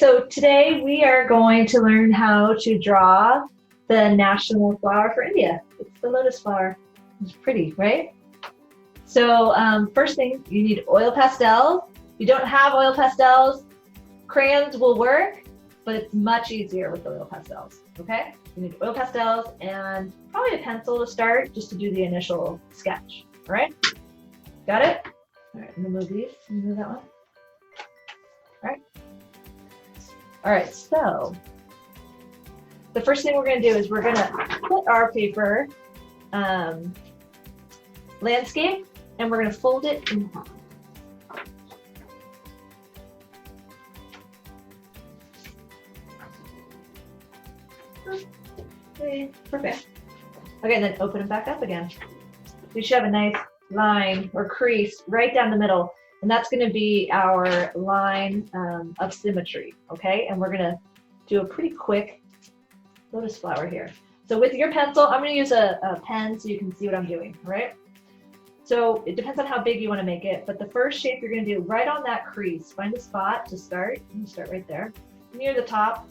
So today we are going to learn how to draw the national flower for India. It's the lotus flower. It's pretty, right? So first thing, you need oil pastels. If you don't have oil pastels, crayons will work, but it's much easier with oil pastels, okay? You need oil pastels and probably a pencil to start, just to do the initial sketch, all right? Got it? All right, I'm gonna move these, move that one. All right. All right, so the first thing we're gonna do is we're gonna put our paper landscape and we're gonna fold it in half. Okay, perfect. Okay, then open it back up again. We should have a nice line or crease right down the middle, and that's going to be our line of symmetry, okay? And we're going to do a pretty quick lotus flower here. So with your pencil, I'm going to use a pen so you can see what I'm doing, all right? So it depends on how big you want to make it, but the first shape you're going to do right on that crease. Find a spot to start. You start right there, near the top,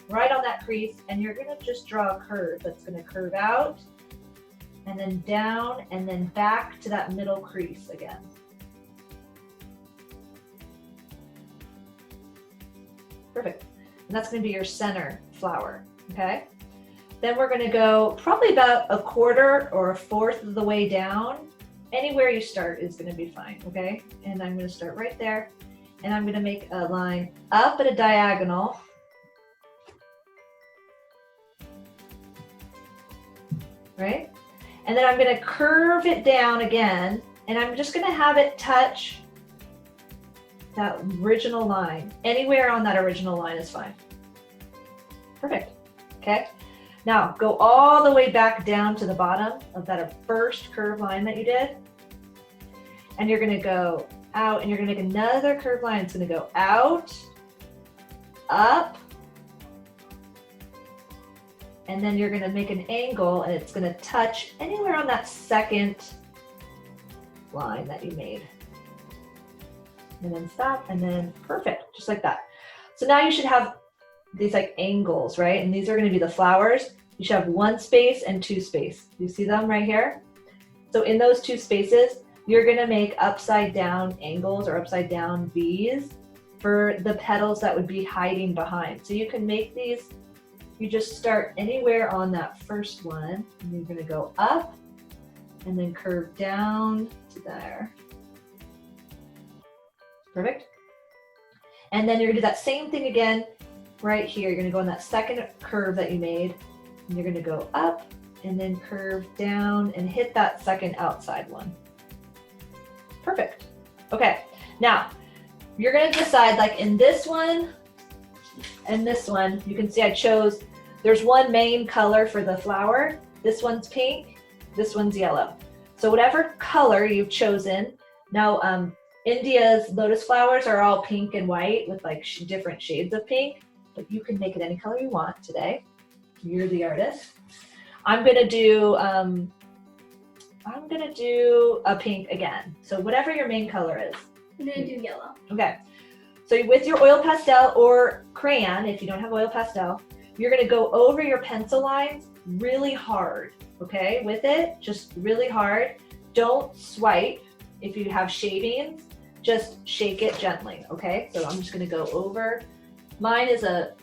right on that crease, and you're going to just draw a curve that's going to curve out and then down and then back to that middle crease again. Perfect. And that's going to be your center flower, okay? Then we're going to go probably about a quarter or a fourth of the way down. Anywhere you start is going to be fine, okay? And I'm going to start right there, and I'm going to make a line up at a diagonal. Right? And then I'm going to curve it down again, and I'm just going to have it touch that original line. Anywhere on that original line is fine. Perfect. Okay. Now go all the way back down to the bottom of that first curved line that you did. And you're going to go out, and you're going to make another curved line. It's going to go out, up, and then you're going to make an angle, and it's going to touch anywhere on that second line that you made. And then stop, and then perfect, just like that. So now you should have these like angles, right? And these are going to be the flowers. You should have one space and two space. You see them right here? So in those two spaces, you're going to make upside down angles or upside down V's for the petals that would be hiding behind. So you can make these. You just start anywhere on that first one, and you're going to go up and then curve down to there. Perfect. And then you're going to do that same thing again right here. You're going to go on that second curve that you made, and you're going to go up and then curve down and hit that second outside one. Perfect. Okay. Now you're going to decide, like in this one and this one, you can see I chose, there's one main color for the flower. This one's pink, this one's yellow. So whatever color you've chosen, now India's lotus flowers are all pink and white with like different shades of pink, but you can make it any color you want today. You're the artist. I'm gonna do a pink again. So whatever your main color is. I'm gonna do yellow. Okay. So with your oil pastel or crayon, if you don't have oil pastel, you're going to go over your pencil lines really hard, okay? With it, just really hard. Don't swipe. If you have shavings, just shake it gently, okay? So I'm just going to go over. Mine is a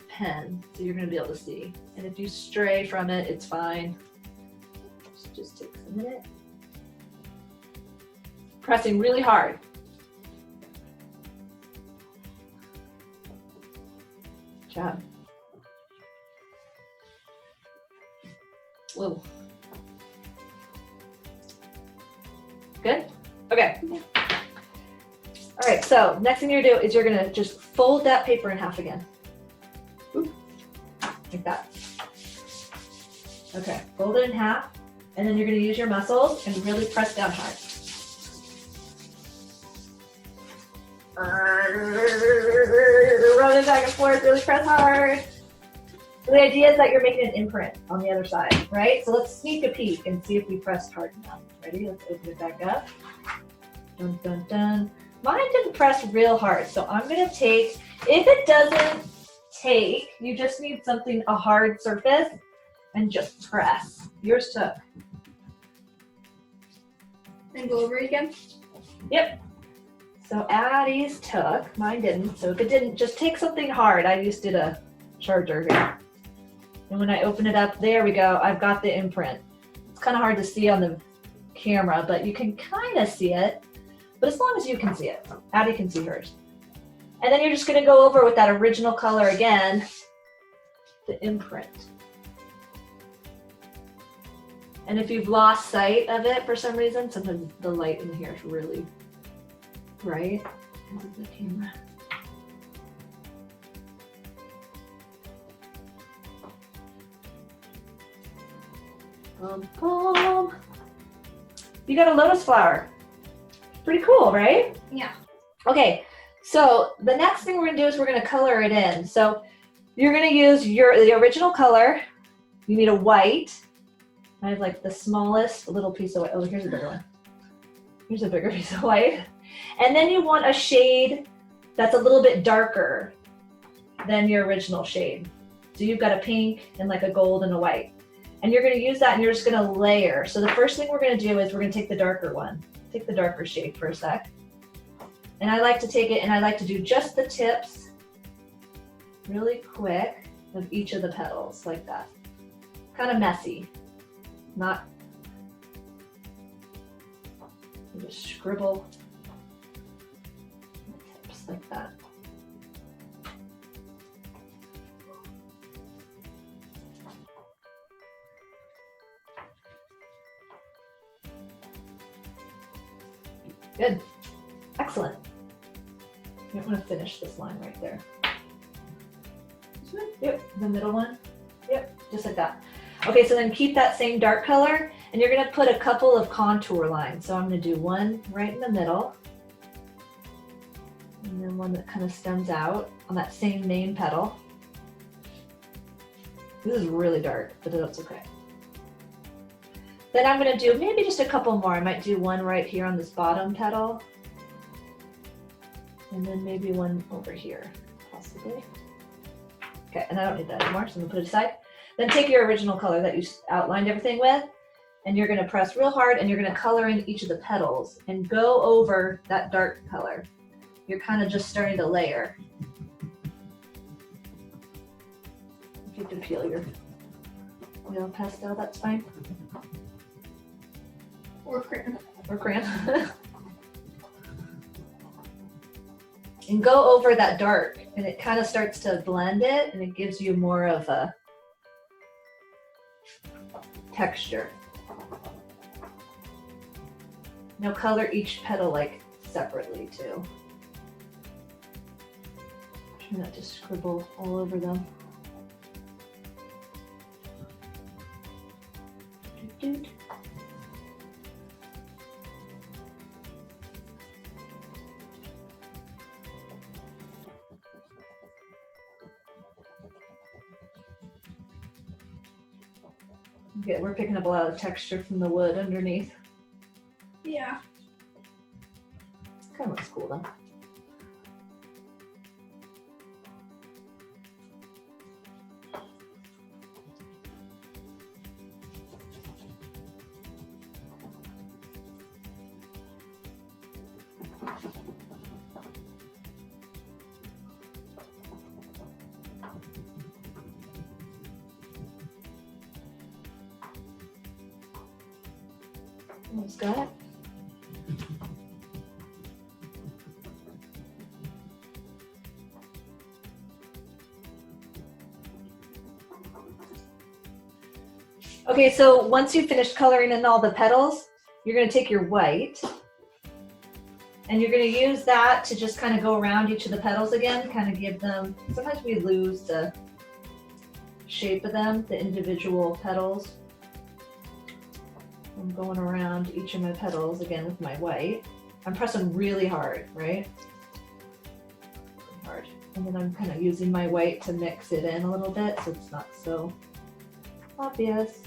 pen, so you're going to be able to see. And if you stray from it, it's fine. Just takes a minute. Pressing really hard. Good job. Whoa. Good? Okay. Yeah. All right, so next thing you're gonna do is you're gonna just fold that paper in half again. Oop. Like that. Okay, fold it in half, and then you're gonna use your muscles and really press down hard. Run it back and forth, really press hard. So the idea is that you're making an imprint on the other side, right? So let's sneak a peek and see if we pressed hard enough. Ready? Let's open it back up. Dun, dun, dun. Mine didn't press real hard, so I'm gonna take, if it doesn't take, you just need something, a hard surface, and just press. Yours took. And go over it again? Yep. So Addie's took, mine didn't, so if it didn't, just take something hard. I just did a charger here. And when I open it up, there we go, I've got the imprint. It's kind of hard to see on the camera, but you can kind of see it. But as long as you can see it, Addie can see hers. And then you're just gonna go over with that original color again, the imprint. And if you've lost sight of it for some reason, sometimes the light in here is really bright. Move the camera. Boom, boom. You got a lotus flower. Pretty cool, right? Yeah. Okay, so the next thing we're gonna do is we're gonna color it in. So you're gonna use the original color. You need a white. I have like the smallest little piece of white. Oh, here's a bigger one. Here's a bigger piece of white. And then you want a shade that's a little bit darker than your original shade. So you've got a pink and like a gold and a white. And you're gonna use that and you're just gonna layer. So the first thing we're gonna do is we're gonna take the darker one. Take the darker shade for a sec. And I like to take it and I like to do just the tips really quick of each of the petals like that. Kind of messy, not, just scribble the tips like that. Good. Excellent. You might want to finish this line right there. This one? Yep. The middle one? Yep. Just like that. Okay, so then keep that same dark color and you're going to put a couple of contour lines. So I'm going to do one right in the middle and then one that kind of stems out on that same main petal. This is really dark, but that's okay. Then I'm going to do maybe just a couple more. I might do one right here on this bottom petal. And then maybe one over here, possibly. Okay, and I don't need that anymore, so I'm gonna put it aside. Then take your original color that you outlined everything with, and you're gonna press real hard and you're gonna color in each of the petals and go over that dark color. You're kind of just starting to layer. If you can peel your oil pastel, that's fine. Or crayon. Or crayon. And go over that dark and it kind of starts to blend it and it gives you more of a texture. Now color each petal like separately too. Try not to scribble all over them. Doot, doot. Okay, we're picking up a lot of texture from the wood underneath. Yeah. Kind of looks cool though. Almost got it. Okay, so once you've finished coloring in all the petals, you're going to take your white and you're going to use that to just kind of go around each of the petals again, kind of give them, sometimes we lose the shape of them, the individual petals. I'm going around each of my petals again with my white. I'm pressing really hard, right? Hard. And then I'm kind of using my white to mix it in a little bit so it's not so obvious.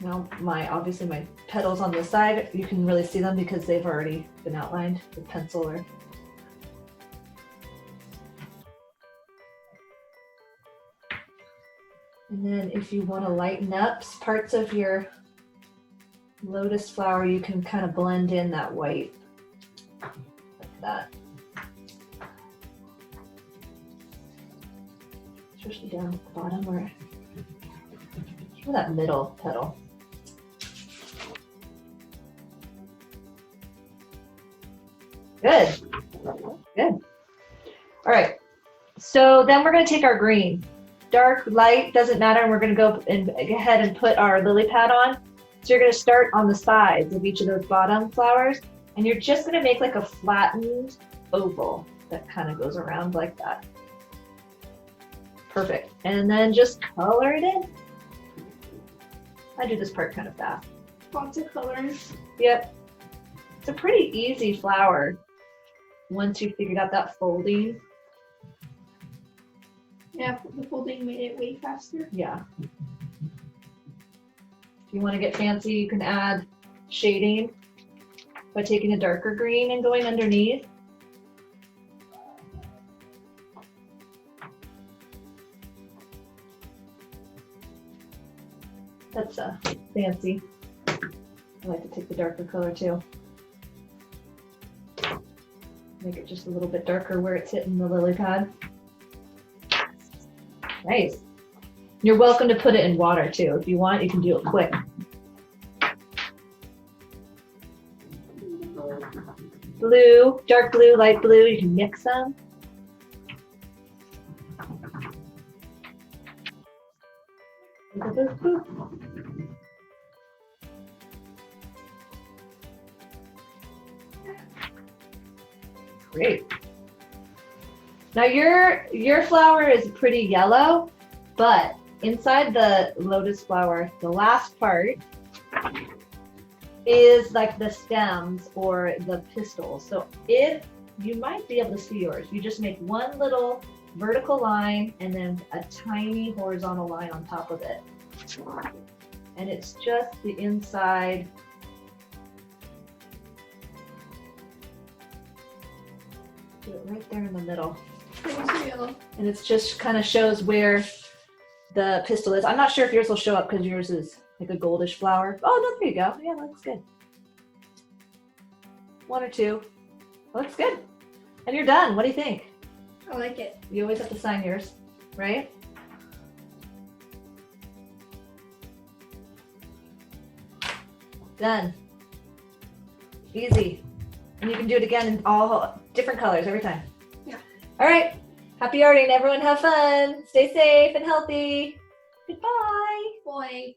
Now obviously my petals on this side, you can really see them because they've already been outlined with pencil or. And then if you want to lighten up parts of your lotus flower, you can kind of blend in that white like that. Especially down at the bottom or that middle petal. Good. Good. All right. So then we're going to take our green. Dark, light, doesn't matter. And we're going to go ahead and put our lily pad on. So you're going to start on the sides of each of those bottom flowers. And you're just going to make like a flattened oval that kind of goes around like that. Perfect. And then just color it in. I do this part kind of fast. Lots of colors. Yep. It's a pretty easy flower once you figured out that folding. Yeah, the folding made it way faster. Yeah. If you want to get fancy, you can add shading by taking a darker green and going underneath. That's fancy. I like to take the darker color too. Make it just a little bit darker where it's hitting the lily pad. Nice. You're welcome to put it in water too. If you want, you can do it quick. Blue, dark blue, light blue, you can mix them. Great. Now your flower is pretty yellow, but inside the lotus flower, the last part is like the stems or the pistils. So if you might be able to see yours, you just make one little vertical line and then a tiny horizontal line on top of it. And it's just the inside. Do it right there in the middle. And it's just kind of shows where the pistil is. I'm not sure if yours will show up because yours is like a goldish flower. Oh, no, there you go. Yeah, that looks good. One or two. Looks good. And you're done. What do you think? I like it. You always have to sign yours, right? Done. Easy. And you can do it again in all different colors every time. Yeah. All right. Happy arting. Everyone have fun. Stay safe and healthy. Goodbye. Boy.